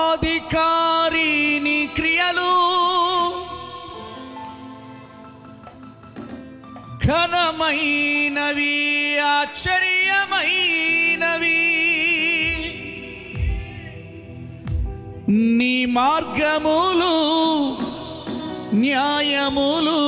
సర్వాధికారి నీ క్రియలు ఘనమైనవి, ఆశ్చర్యమైనవి. నీ మార్గములు న్యాయములు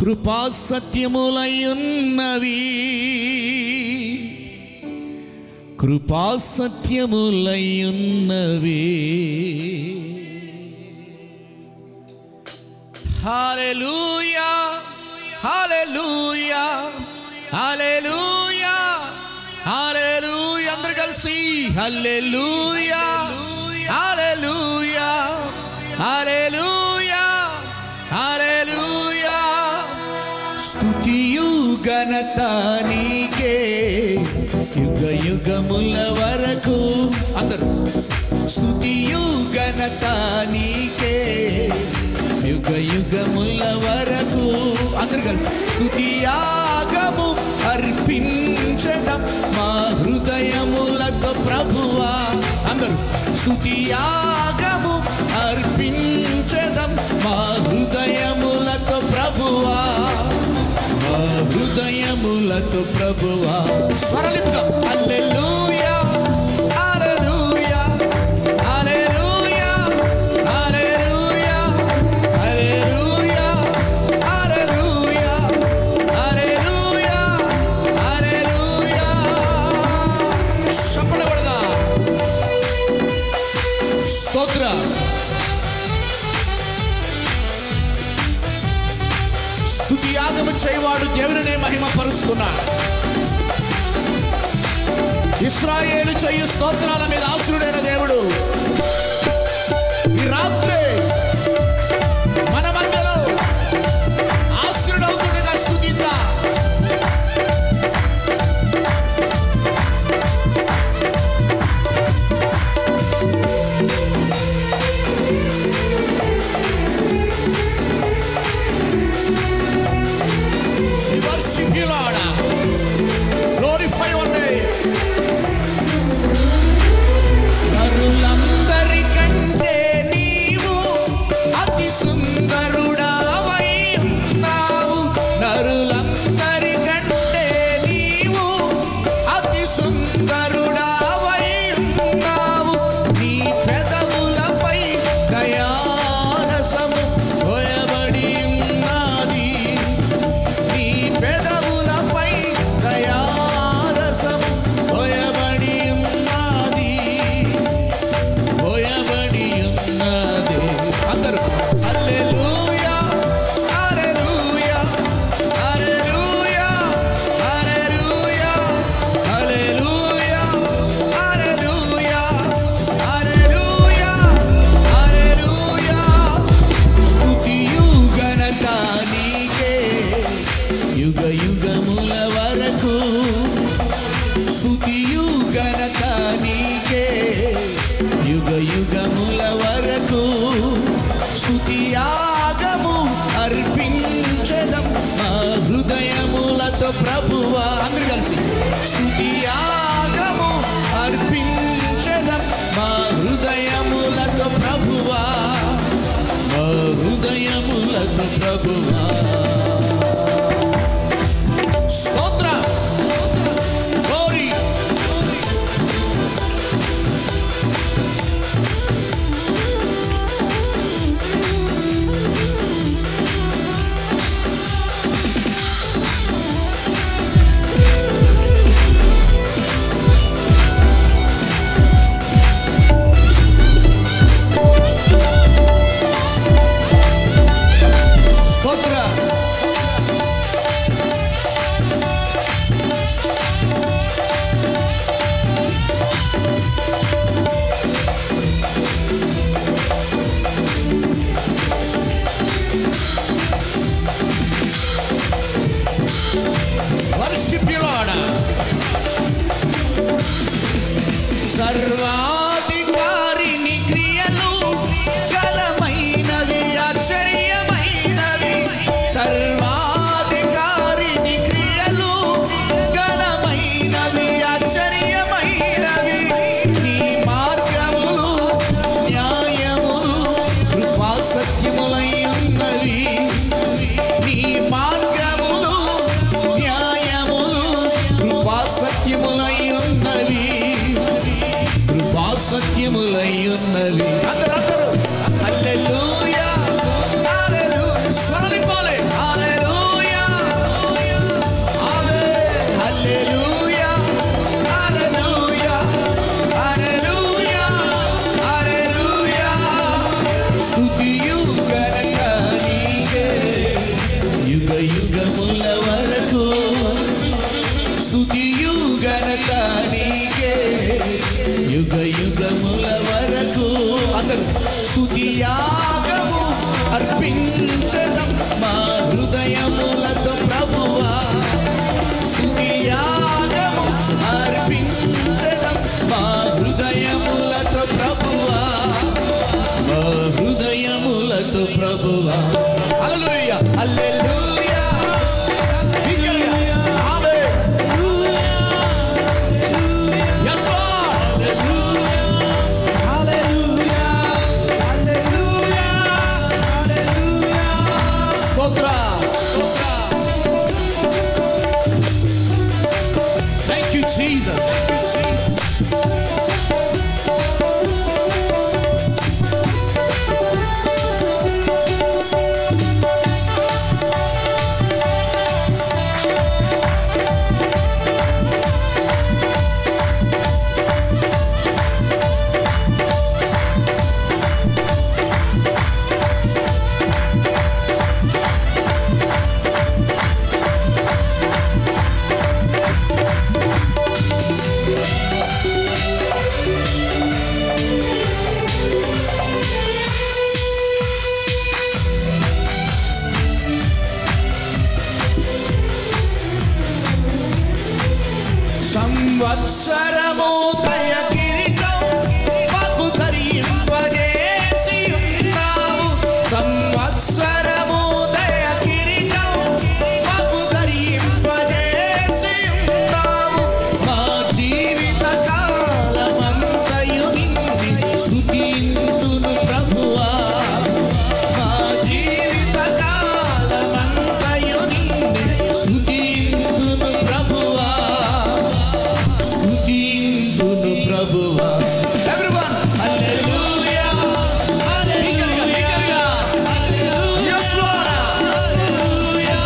కృపా సత్యములయున్నవి, కృపా సత్యములయున్నవి. హల్లెలూయా హల్లెలూయా హల్లెలూయా హల్లెలూయా. అందరూ కలిసి హల్లెలూయా హల్లెలూయా హల్లెలూయా హల్లెలూయా. స్తుతియు ఘనత నీకే యుగ యుగముల వరకు. అందరూ స్తుతియు ఘనత నీకే యుగ యుగముల వరకు. అందరూ కలిసి స్తుతియాగము అర్పించడం మా హృదయములతో ప్రభువా. అందరూ స్తుతియాగము అర్పించడం మా హృదయములతో ప్రభువా, మా హృదయములతో ప్రభువా. స్వరలిప్తం హల్లెలూయా హల్లెలూయా హల్లెలూయా హల్లెలూయా హల్లెలూయా హల్లెలూయా హల్లెలూయా హల్లెలూయా. చప్పట్లు కొడదా. స్తోత్రం. స్తుతి యాగము చేయవాడు దేవునినే మహిమ పరుస్తున్నాడు. ఇశ్రాయేలు చేయు స్తోత్రాల మీద ఆశ్రుడైన దేవుడు ఈ రాత్రి మన మధ్యలో ఆశ్రుడవుతుండగా స్తుతిద్దాం. We worship you, Lord. Glorify your name. నరులందరికంటే నీవు అతి సుందరుడవై ఉన్నావు. నరులందరికంటే నీవు అతి సుందరుడవై ఉన్నావు. నీ పెదవులపై దయారసము పోయబడి ఉన్నది. నీ పెదవులపై దయారసము పోయబడి ఉన్నది, పోయబడి ఉన్నది. అందరూ హల్లెలూయా హల్లెలూయా హల్లెలూయా హల్లెలూయా హల్లెలూయా హల్లెలూయా హల్లెలూయా హల్లెలూయా. స్తుతియు ఘనత నీకే యుగ యుగముల వరకు. స్తుతియు ఘనత నీకే యుగ యుగముల వరకు. స్తుతియాగము అర్పించడం మా హృదయములతో ప్రభువా. అందరూ కలిసి స్తుతియాగము అర్పించడం మా హృదయములతో ప్రభువా, మా హృదయములతో ప్రభువా. స్తోత్రం గ్లోరీ. స్తోత్రం. Worship you, Lord. సర్వాధికారి నీ క్రియలు ఘనమైనవి, ఆశ్చర్యమైనవి. సర్వాధికారి నీ క్రియలు ఘనమైనవి, ఆశ్చర్యమైనవి. భాగ్యములయ్యున్నవి. అందరూ హల్లెలూయా హల్లెలూయా స్వరలిపాలి. హల్లెలూయా హల్లెలూయా హల్లెలూయా హల్లెలూయా హల్లెలూయా స్తుతియు ఘనత నీకే యుగ యుగముల వరకు. స్తుతియు ఘనత నీకే యుగ యుగముల వరకు. అందరూ స్తుతియాగము అర్పించడం మా హృదయములతో ప్రభువా. స్తుతియాగము అర్పించడం మా హృదయములతో ప్రభువా. మా హృదయములతో ప్రభువా. హల్లెలూయా హల్లెలూయా సంవత్సరము దయ కిరీటం మాకు ధరింపజేసి ఉన్నావు. సంవత్సరము దయ కిరీటం మాకు ధరింపజేసి ఉన్నావు. మా జీవిత కాలమంతయు నిన్ను స్తుతింతును ప్రభువా. మా జీవిత కాలమంతయు నిన్ను స్తుతింతును ప్రభువా. ప్రభువా. Everyone, hallelujah, hallelujah, yes Lord, hallelujah,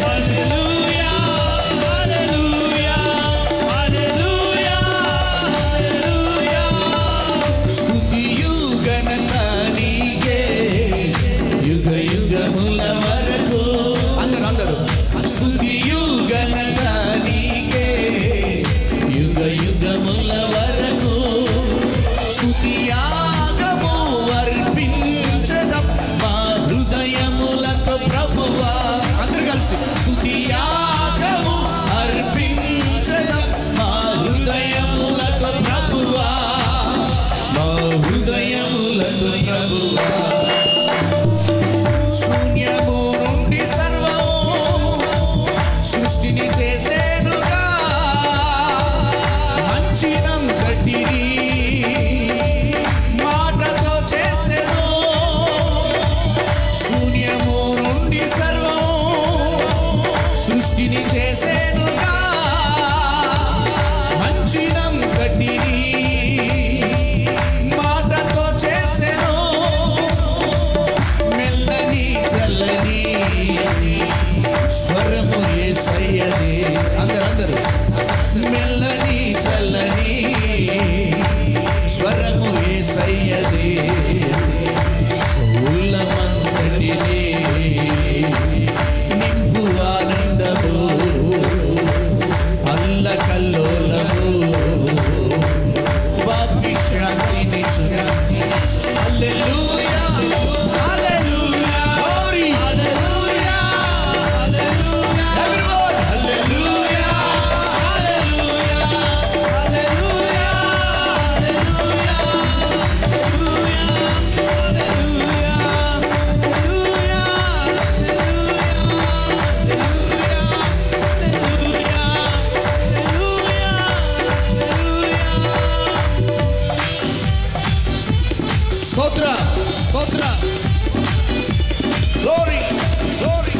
hallelujah, hallelujah, hallelujah, hallelujah. స్తుతియు ఘనత నీకే యుగ యుగముల వరకు. అందరూ స్తుతియు ఘనత నీకే యుగ యుగముల వరకు. స్తుతియాగము అర్పించడం మా హృదయములతో ప్రభువా. అందరూ కలిసి స్తుతియాగము అర్పించడం మా హృదయములతో ప్రభువా. మా హృదయములతో ప్రభువా. శూన్యము నుండి సర్వము సృష్టిని చేసేనుగా. మంచినం కట్టిని మాటతో చేసెను. శూన్యము నుండి సర్వం సృష్టిని చేసేనుగా. మంచినం కట్టిని మాటతో చేసెను. మెల్లని చల్లని స్వరము యేసయ్యదే. అందరూ మెల్లని చల్లని స్వరము యేసయ్యదే. ఉల్లమంతటిని నింపు ఆనందము అల్లకల్లోలము పాపి శాంతిని హల్లెలూయా హల్లెలూయా glory hallelujah hallelujah everyone hallelujah hallelujah hallelujah స్తోత్ర glory glory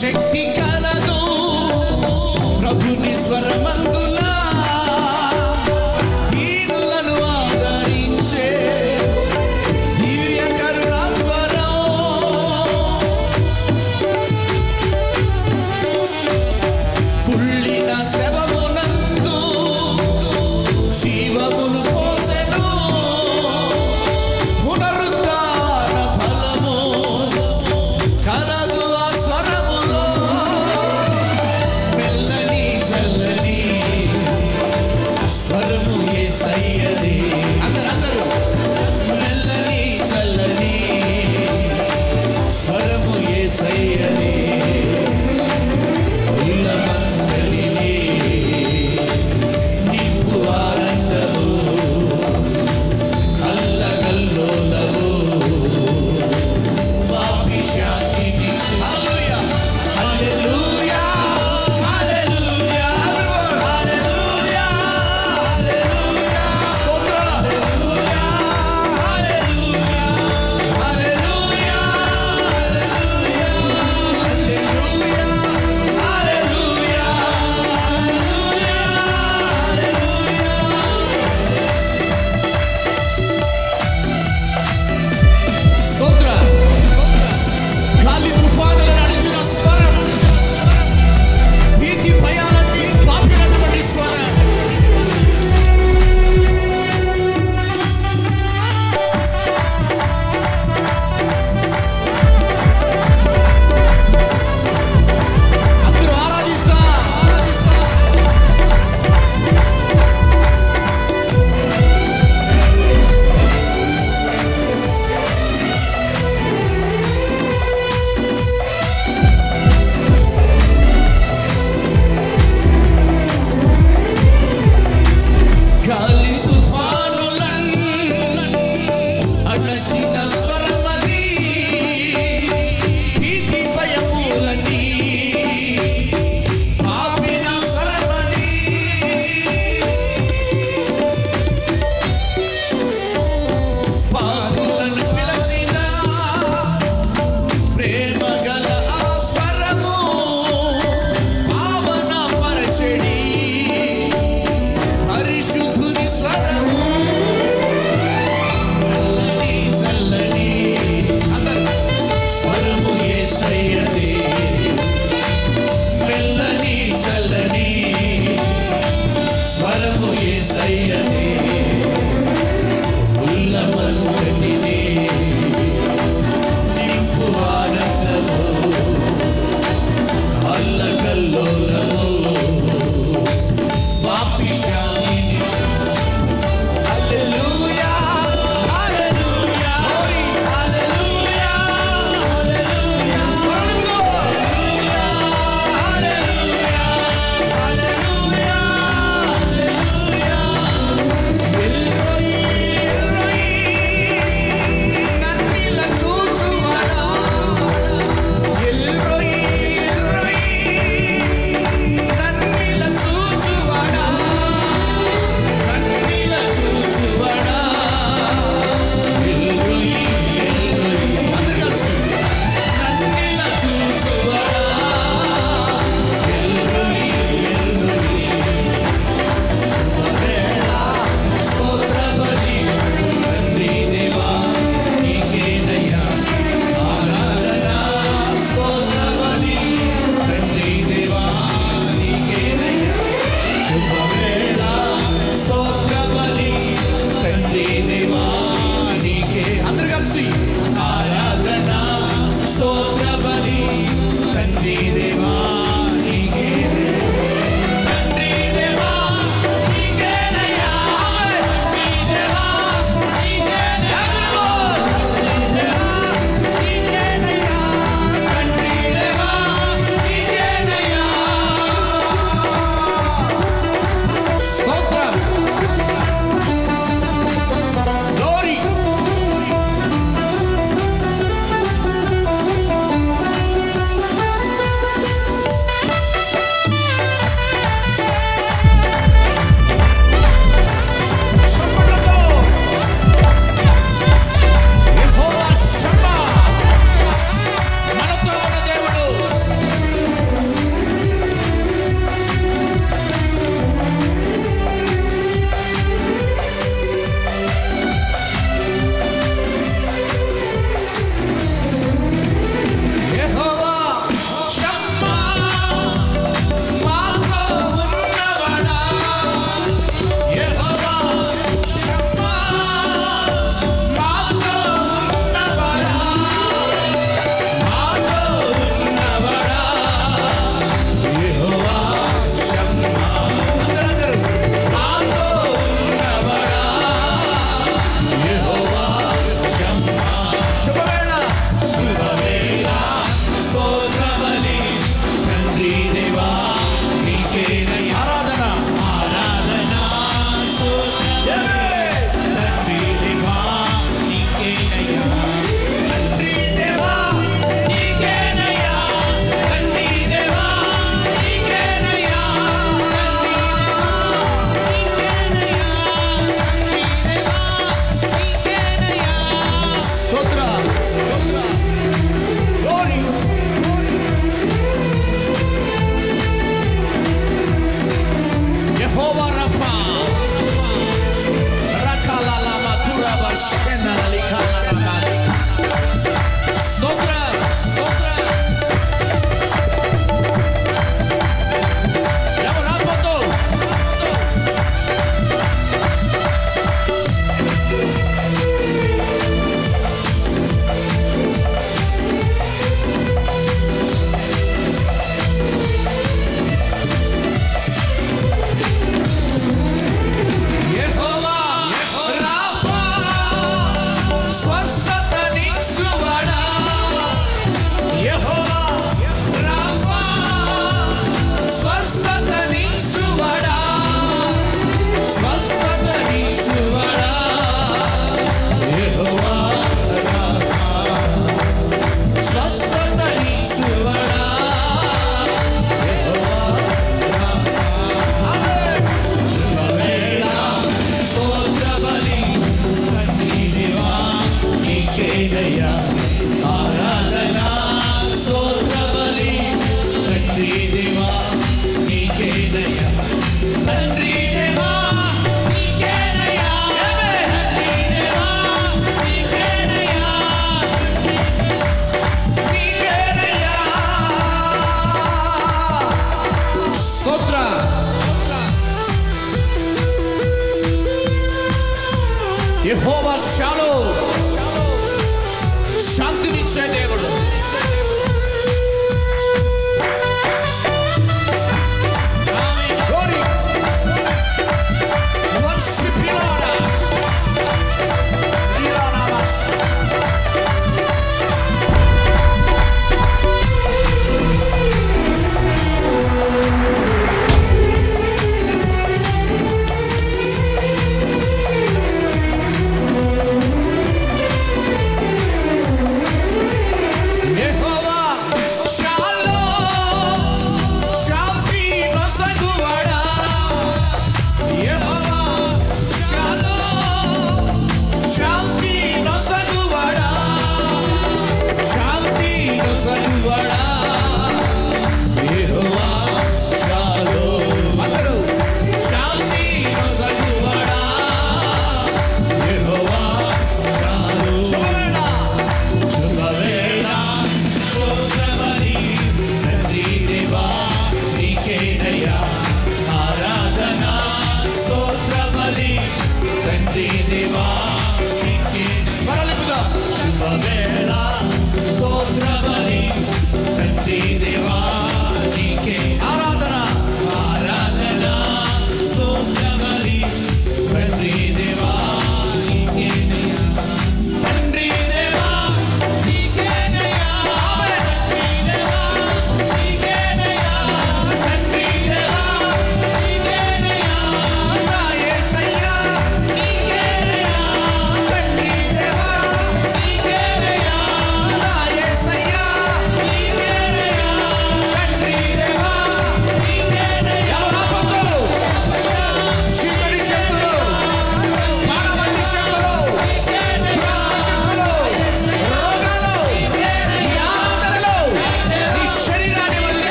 శక్తి కలదు ప్రభుని స్వరమందు